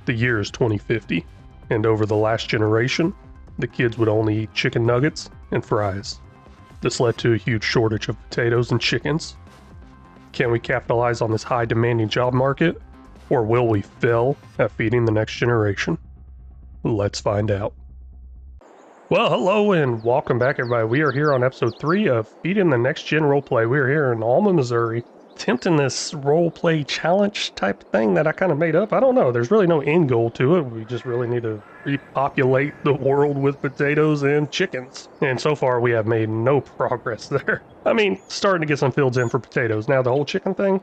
The year is 2050, and over the last generation, the kids would only eat chicken nuggets and fries. This led to a huge shortage of potatoes and chickens. Can we capitalize on this high demanding job market, or will we fail at feeding the next generation? Let's find out. Well, hello and welcome back, everybody. We are here on episode 3 of Feeding the Next Gen Roleplay. We are here in Alma, Missouri, attempting this roleplay challenge type thing that I kind of made up. I don't know. There's really no end goal to it. We just really need to repopulate the world with potatoes and chickens. And so far, we have made no progress there. I mean, starting to get some fields in for potatoes. Now, the whole chicken thing,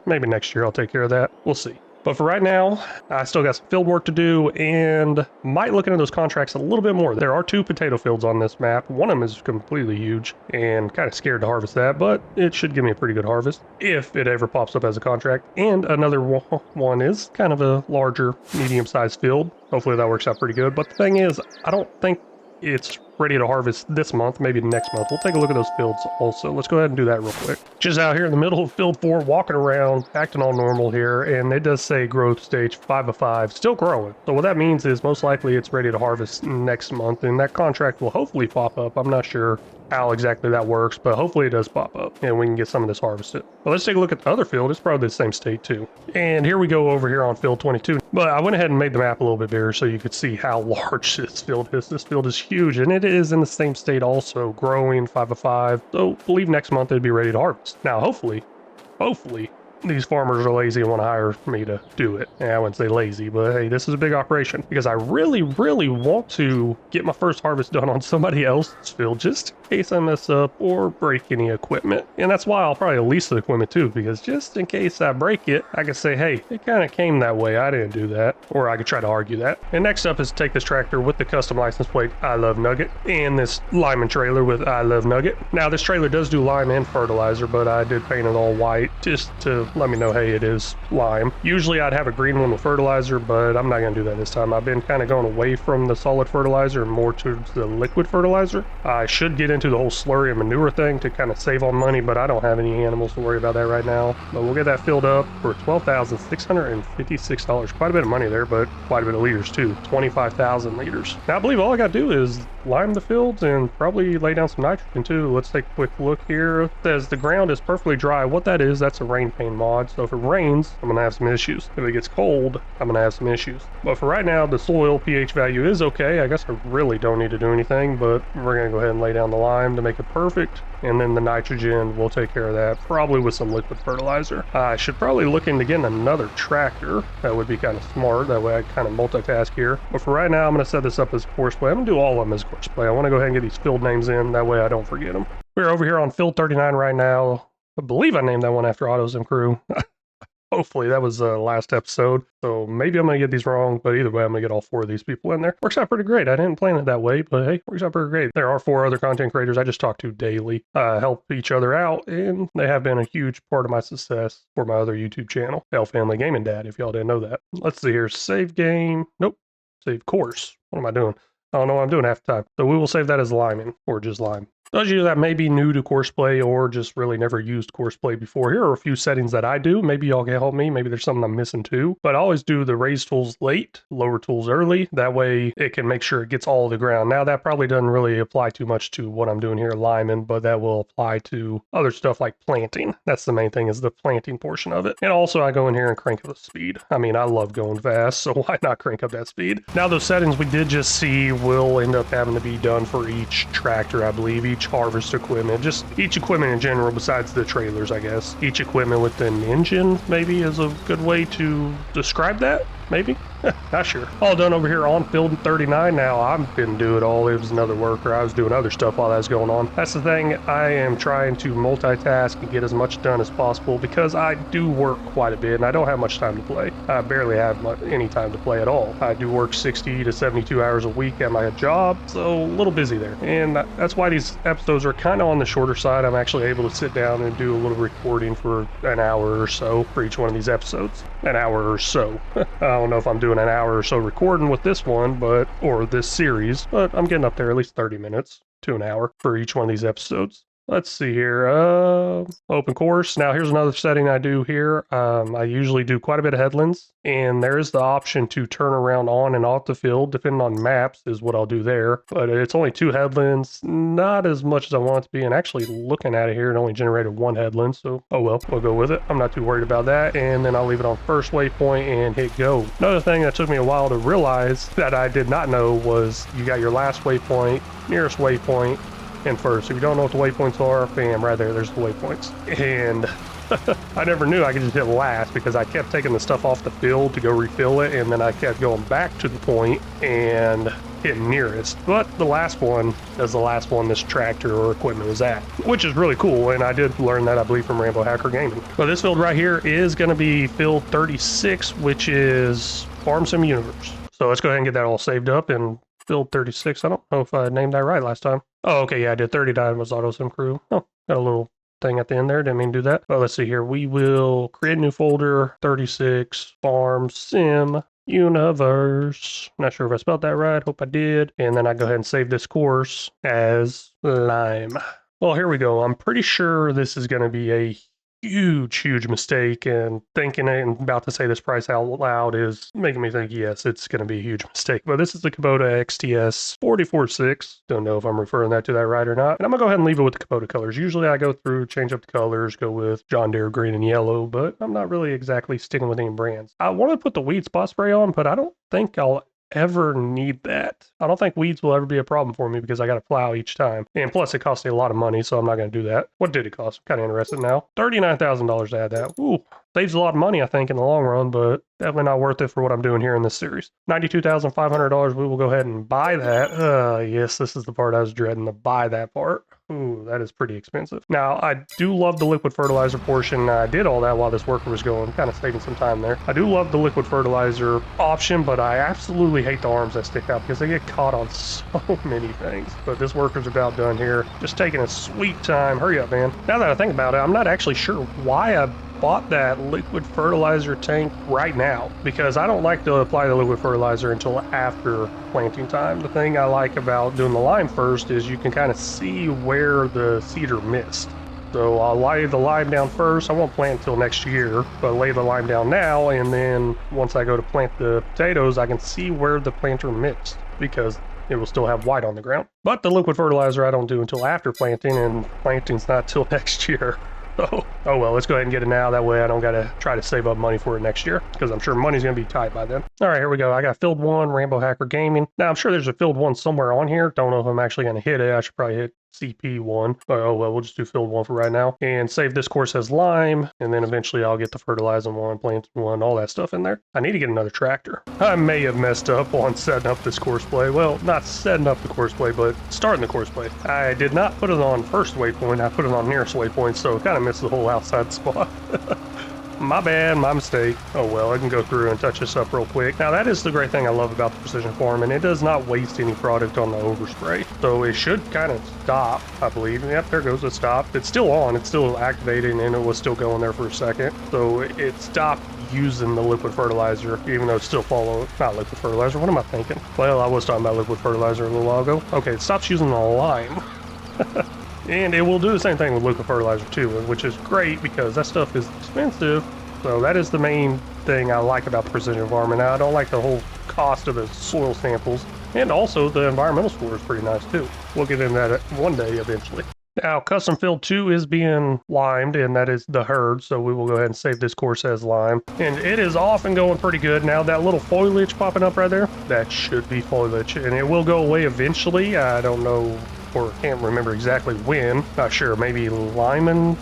maybe next year I'll take care of that. We'll see. But for right now, I still got some field work to do and might look into those contracts a little bit more. There are 2 potato fields on this map. One of them is completely huge and kind of scared to harvest that, but it should give me a pretty good harvest if it ever pops up as a contract. And another one is kind of a larger, medium-sized field. Hopefully that works out pretty good. But the thing is, I don't think it's ready to harvest this month, maybe next month. We'll take a look at those fields also. Let's go ahead and do that real quick. Just out here in the middle of field 4, walking around, acting all normal here, and it does say growth stage 5 of 5, still growing. So what that means is most likely it's ready to harvest next month, and that contract will hopefully pop up. I'm not sure how exactly that works, but hopefully it does pop up and we can get some of this harvested. Well, let's take a look at the other field. It's probably the same state too. And here we go over here on field 22. But I went ahead and made the map a little bit bigger so you could see how large this field is. This field is huge, and it is in the same state also, growing 5 of 5. So I believe next month it'd be ready to harvest. Now, hopefully, these farmers are lazy and want to hire me to do it. Yeah, I wouldn't say lazy, but hey, this is a big operation because I really want to get my first harvest done on somebody else's field just in case I mess up or break any equipment. And that's why I'll probably lease the equipment too, because just in case I break it, I can say, hey, it kind of came that way. I didn't do that. Or I could try to argue that. And next up is take this tractor with the custom license plate, I Love Nugget, and this Lyman trailer with I Love Nugget. Now, this trailer does do lime and fertilizer, but I did paint it all white just to let me know, hey, it is lime. Usually I'd have a green one with fertilizer, but I'm not going to do that this time. I've been kind of going away from the solid fertilizer and more towards the liquid fertilizer. I should get into the whole slurry and manure thing to kind of save on money, but I don't have any animals to worry about that right now. But we'll get that filled up for $12,656. Quite a bit of money there, but quite a bit of liters too. 25,000 liters. Now I believe all I got to do is lime the fields and probably lay down some nitrogen too. Let's take a quick look here. It says the ground is perfectly dry. What that is, that's a rain pane mod. So if it rains, I'm gonna have some issues. If it gets cold, I'm gonna have some issues. But for right now, the soil pH value is okay. I guess I really don't need to do anything, but we're gonna go ahead and lay down the lime to make it perfect. And then the nitrogen, we'll take care of that, probably with some liquid fertilizer. I should probably look into getting another tractor. That would be kind of smart. That way I kind of multitask here. But for right now, I'm gonna set this up as course play. I'm gonna do all of them as course play. I wanna go ahead and get these field names in. That way I don't forget them. We're over here on field 39 right now. I believe I named that one after AutoSim Crew. Hopefully that was the last episode. So maybe I'm going to get these wrong, but either way, I'm going to get all 4 of these people in there. Works out pretty great. I didn't plan it that way, but hey, works out pretty great. There are 4 other content creators I just talk to daily, help each other out, and they have been a huge part of my success for my other YouTube channel, L Family Gaming Dad, if y'all didn't know that. Let's see here. Save game. Nope. Save course. What am I doing? I don't know what I'm doing half the time. So we will save that as liming, or just lime. Those of you that may be new to courseplay or just really never used courseplay before, here are a few settings that I do. Maybe y'all can help me. Maybe there's something I'm missing too. But I always do the raise tools late, lower tools early. That way it can make sure it gets all of the ground. Now that probably doesn't really apply too much to what I'm doing here, liming, but that will apply to other stuff like planting. That's the main thing, is the planting portion of it. And also I go in here and crank up the speed. I mean, I love going fast, so why not crank up that speed? Now those settings we did just see will end up having to be done for each tractor, I believe. Each harvest equipment, just each equipment in general besides the trailers, I guess. Each equipment with an engine maybe is a good way to describe that, maybe? Not sure. All done over here on field 39 now. I didn't do it all. It was another worker. I was doing other stuff while that was going on. That's the thing. I am trying to multitask and get as much done as possible because I do work quite a bit and I don't have much time to play. I barely have any time to play at all. I do work 60 to 72 hours a week at my job, so a little busy there. And that's why these episodes are kind of on the shorter side. I'm actually able to sit down and do a little recording for an hour or so for each one of these episodes. An hour or so. I don't know if I'm doing an hour or so recording with this one, or this series, but I'm getting up there at least 30 minutes to an hour for each one of these episodes. Let's see here. Open course. Now here's another setting I do here. I usually do quite a bit of headlands, and there is the option to turn around on and off the field, depending on maps is what I'll do there. But it's only 2 headlands, not as much as I want it to be. And actually looking at it here, it only generated 1 headland, so oh well, we'll go with it. I'm not too worried about that. And then I'll leave it on first waypoint and hit go. Another thing that took me a while to realize that I did not know was you got your last waypoint, nearest waypoint, and first. If you don't know what the waypoints are, bam, right there's the waypoints. And I never knew I could just hit last because I kept taking the stuff off the field to go refill it, and then I kept going back to the point and hitting nearest. But the last one is the last one this tractor or equipment was at, which is really cool, and I did learn that, I believe, from Rainbow Hacker Gaming. But this field right here is going to be field 36, which is Farm Sim Universe. So let's go ahead and get that all saved up and field 36. I don't know if I named that right last time. Oh, okay, yeah, I did. 39 was Auto Sim Crew. Oh, got a little thing at the end there. Didn't mean to do that. Well, let's see here. We will create a new folder, 36, Farm Sim Universe. Not sure if I spelled that right. Hope I did. And then I go ahead and save this course as Lime. Well, here we go. I'm pretty sure this is going to be a huge mistake, and thinking it and about to say this price out loud is making me think, yes, it's going to be a huge mistake. But this is the Kubota XTS 446. Don't know if I'm referring that to that right or not. And I'm going to go ahead and leave it with the Kubota colors. Usually I go through, change up the colors, go with John Deere green and yellow, but I'm not really exactly sticking with any brands. I want to put the weed spot spray on, but I don't think I'll ever need that. I don't think weeds will ever be a problem for me because I got to plow each time. And plus it costs me a lot of money, so I'm not going to do that. What did it cost? I'm kind of interested now. $39,000 to add that. Ooh, saves a lot of money, I think, in the long run, but definitely not worth it for what I'm doing here in this series. $92,500, we will go ahead and buy that. Yes, this is the part I was dreading, to buy that part. Ooh, that is pretty expensive. Now, I do love the liquid fertilizer portion. I did all that while this worker was going, kind of saving some time there. I do love the liquid fertilizer option, but I absolutely hate the arms that stick out because they get caught on so many things. But this worker's about done here. Just taking a sweet time. Hurry up, man. Now that I think about it, I'm not actually sure why I bought that liquid fertilizer tank right now, because I don't like to apply the liquid fertilizer until after planting time. The thing I like about doing the lime first is you can kind of see where the cedar missed. So I'll lay the lime down first. I won't plant until next year, but lay the lime down now, and then once I go to plant the potatoes, I can see where the planter missed because it will still have white on the ground. But the liquid fertilizer I don't do until after planting, and planting's not till next year. Oh well, let's go ahead and get it now. That way I don't got to try to save up money for it next year, because I'm sure money's going to be tight by then. All right, here we go. I got field 1, Rainbow Hacker Gaming. Now, I'm sure there's a field 1 somewhere on here. Don't know if I'm actually going to hit it. I should probably hit CP1. Oh well, we'll just do field 1 for right now. And save this course as lime, and then eventually I'll get the fertilizing one, planting one, all that stuff in there. I need to get another tractor. I may have messed up on setting up this course play. Well, not setting up the course play, but starting the course play. I did not put it on first waypoint. I put it on nearest waypoint, so it kind of missed the whole outside spot. My bad, my mistake. Oh well, I can go through and touch this up real quick. Now that is the great thing I love about the precision farming. It does not waste any product on the overspray. So it should kind of stop, I believe. Yep, there goes, it stopped. It's still on, it's still activating, and it was still going there for a second. So it stopped using the liquid fertilizer, even though it's still not liquid fertilizer. What am I thinking? Well, I was talking about liquid fertilizer a little while ago. Okay, it stops using the lime. And it will do the same thing with liquid fertilizer too, which is great because that stuff is expensive. So that is the main thing I like about the precision farming. Now, I don't like the whole cost of the soil samples, and also the environmental score is pretty nice too. We'll get into that one day eventually. Now, custom field 2 is being limed, and that is the herd, so we will go ahead and save this course as lime. And it is off and going pretty good. Now, that little foliage popping up right there, that should be foliage, and it will go away eventually. I don't know, or can't remember exactly when. Not sure. Maybe not liming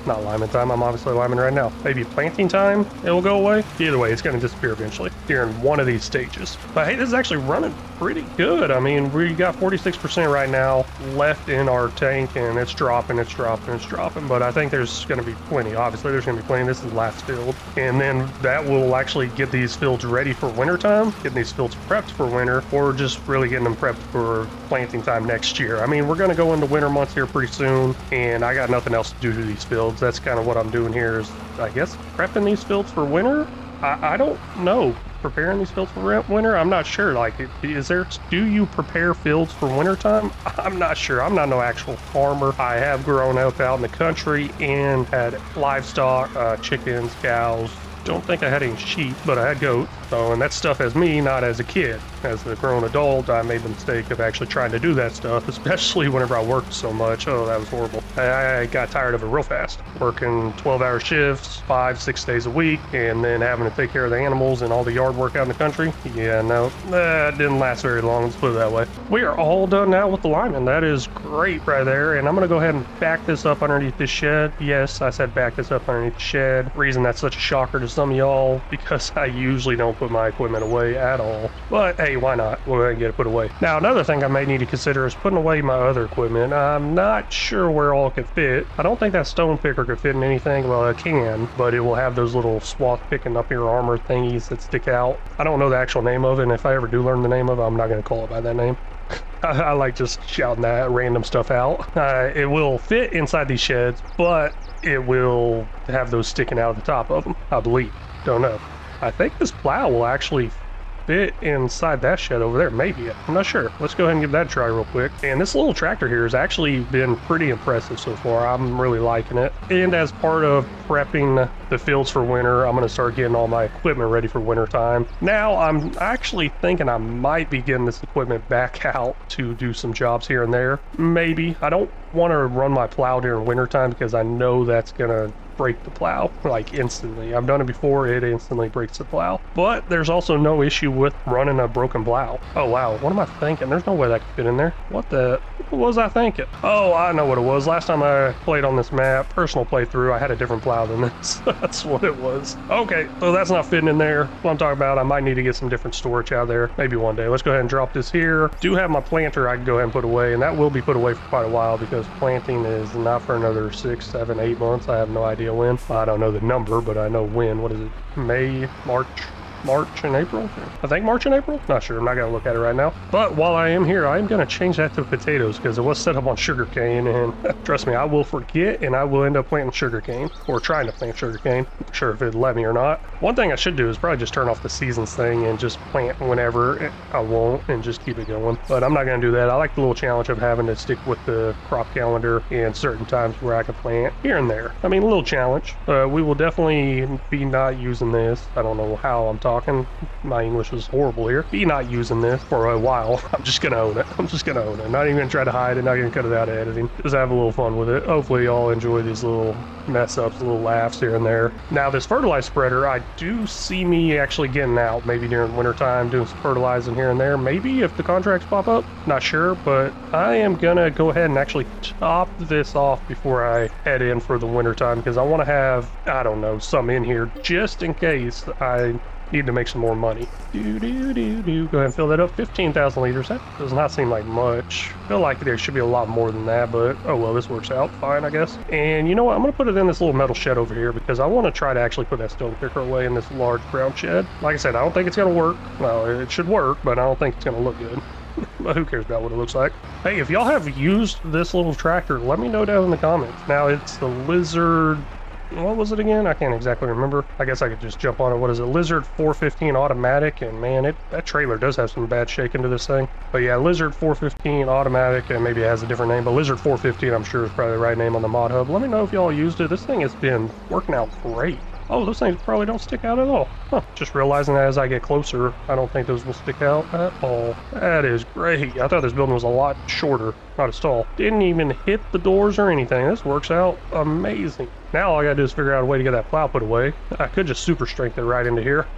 time. I'm obviously liming right now. Maybe planting time, it will go away. Either way, it's going to disappear eventually here in one of these stages. But hey, this is actually running pretty good. I mean, we got 46% right now left in our tank, and it's dropping. But I think there's going to be plenty. Obviously, there's going to be plenty. This is the last field. And then that will actually get these fields ready for winter time, getting these fields prepped for winter, or just really getting them prepped for planting time next year. I mean, we're going to go into winter months here pretty soon, and I got nothing else to do to these fields. That's kind of what I'm doing here is, I guess, prepping these fields for winter. I don't know. preparing these fields for winter? I'm not sure. Like, do you prepare fields for wintertime? I'm not sure. I'm not no actual farmer. I have grown up out in the country and had livestock, chickens, cows. Don't think I had any sheep, but I had goats. So, and that stuff as me, not as a kid. As a grown adult, I made the mistake of actually trying to do that stuff, especially whenever I worked so much. Oh, that was horrible. I got tired of it real fast. Working 12-hour shifts, 5-6 days a week, and then having to take care of the animals and all the yard work out in the country. Yeah, no, that didn't last very long, let's put it that way. We are all done now with the lineman. That is great right there. And I'm gonna go ahead and back this up underneath this shed. Yes, I said back this up underneath the shed. Reason that's such a shocker to some of y'all, because I usually don't put my equipment away at all. But hey, why not? We'll go ahead and get it put away. Now, another thing I may need to consider is putting away my other equipment. I'm not sure where all it could fit. I don't think that stone picker could fit in anything. Well, it can, but it will have those little swath picking up your armor thingies that stick out. I don't know the actual name of it, and if I ever do learn the name of it, I'm not going to call it by that name. I like just shouting that random stuff out. It will fit inside these sheds, but it will have those sticking out of the top of them, I believe. Don't know. I think this plow will actually fit inside that shed over there. Maybe. I'm not sure. Let's go ahead and give that a try real quick. And this little tractor here has actually been pretty impressive so far. I'm really liking it. And as part of prepping the fields for winter, I'm going to start getting all my equipment ready for winter time. Now, I'm actually thinking I might be getting this equipment back out to do some jobs here and there. Maybe. I don't want to run my plow during winter time because I know that's going to break the plow like instantly. I've done it before, it instantly breaks the plow. But there's also no issue with running a broken plow. Oh wow, what am I thinking? There's no way that could fit in there. What was I thinking? Oh, I know what it was. Last time I played on this map, personal playthrough, I had a different plow than this. That's what it was. Okay, so that's not fitting in there. What I'm talking about, I might need to get some different storage out there. Maybe one day. Let's go ahead and drop this here. Do have my planter I can go ahead and put away, and that will be put away for quite a while because planting is not for another 6, 7, 8 months. I have no idea when. I don't know the number, but I know when. What is it? May, March and April? I think March and April? Not sure. I'm not going to look at it right now. But while I am here, I'm going to change that to potatoes because it was set up on sugarcane. And trust me, I will forget and I will end up planting sugarcane or trying to plant sugarcane. Not sure if it'd let me or not. One thing I should do is probably just turn off the seasons thing and just plant whenever I won't and just keep it going. But I'm not going to do that. I like the little challenge of having to stick with the crop calendar and certain times where I can plant here and there. I mean, a little challenge. We will definitely be not using this. I don't know how I'm talking. My English is horrible here. Be not using this for a while. I'm just gonna own it. I'm just gonna own it. Not even gonna try to hide it. Not gonna cut it out of editing. Just have a little fun with it. Hopefully y'all enjoy these little mess ups, little laughs here and there. Now this fertilizer spreader, I do see me actually getting out. Maybe during winter time, doing some fertilizing here and there. Maybe if the contracts pop up. Not sure, but I am gonna go ahead and actually top this off before I head in for the winter time because I want to have, I don't know, some in here just in case I need to make some more money. Go ahead and fill that up. 15,000 liters. That does not seem like much. I feel like there should be a lot more than that, but oh well, this works out fine, I guess. And you know what? I'm going to put it in this little metal shed over here because I want to try to actually put that stone picker away in this large brown shed. Like I said, I don't think it's going to work. Well, it should work, but I don't think it's going to look good. But who cares about what it looks like? Hey, if y'all have used this little tractor, let me know down in the comments. Now, it's the Lizard... What was it again? I can't exactly remember. I guess I could just jump on it. What is it? Lizard 415 automatic, and man, that trailer does have some bad shake into this thing. But yeah, Lizard 415 automatic, and maybe it has a different name, but Lizard 415 I'm sure is probably the right name on the mod hub. Let me know if y'all used it. This thing has been working out great. Oh, those things probably don't stick out at all. Huh. Just realizing that as I get closer, I don't think those will stick out at all. That is great. I thought this building was a lot shorter, not as tall. Didn't even hit the doors or anything. This works out amazing. Now all I gotta do is figure out a way to get that plow put away. I could just super strength it right into here.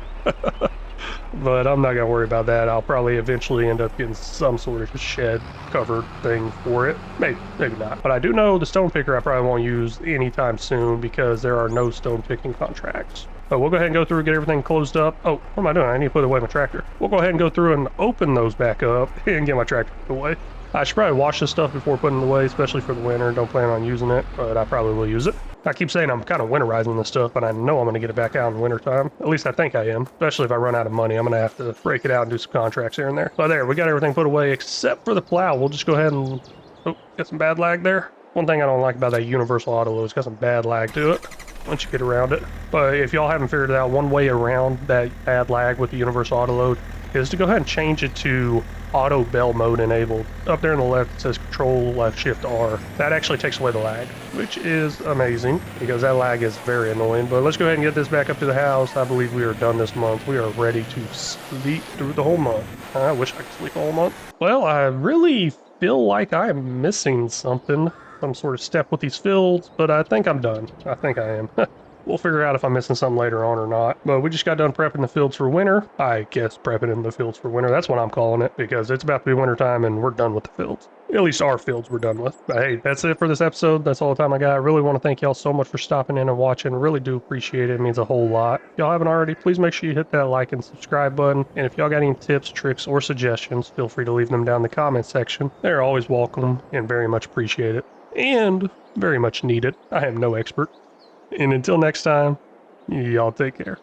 But I'm not gonna worry about that. I'll probably eventually end up getting some sort of shed covered thing for it. Maybe not. But I do know the stone picker I probably won't use anytime soon because there are no stone picking contracts. But we'll go ahead and go through and get everything closed up. Oh, what am I doing? I need to put away my tractor. We'll go ahead and go through and open those back up and get my tractor put away. I should probably wash this stuff before putting it away, especially for the winter. Don't plan on using it, but I probably will use it. I keep saying I'm kind of winterizing this stuff, but I know I'm going to get it back out in winter time. At least I think I am, especially if I run out of money. I'm going to have to break it out and do some contracts here and there. But there, we got everything put away except for the plow. We'll just go ahead and... Oh, get some bad lag there. One thing I don't like about that universal auto load, it's got some bad lag to it. once you get around it. But if y'all haven't figured it out, one way around that bad lag with the universal auto load is to go ahead and change it to auto bell mode enabled. Up there on the left it says Control Left Shift R. That actually takes away the lag, which is amazing because that lag is very annoying. But let's go ahead and get this back up to the house. I believe we are done this month. We are ready to sleep through the whole month. I wish I could sleep all month. Well, I really feel like I'm missing something, some sort of step with these fields, but I think I'm done. I think I am. We'll figure out if I'm missing something later on or not. But we just got done prepping the fields for winter. I guess prepping in the fields for winter. That's what I'm calling it because it's about to be winter time and we're done with the fields. At least our fields we're done with. But hey, that's it for this episode. That's all the time I got. I really want to thank y'all so much for stopping in and watching. Really do appreciate it. It means a whole lot. If y'all haven't already, please make sure you hit that like and subscribe button. And if y'all got any tips, tricks, or suggestions, feel free to leave them down in the comment section. They're always welcome and very much appreciated. And very much needed. I am no expert. And until next time, y'all take care.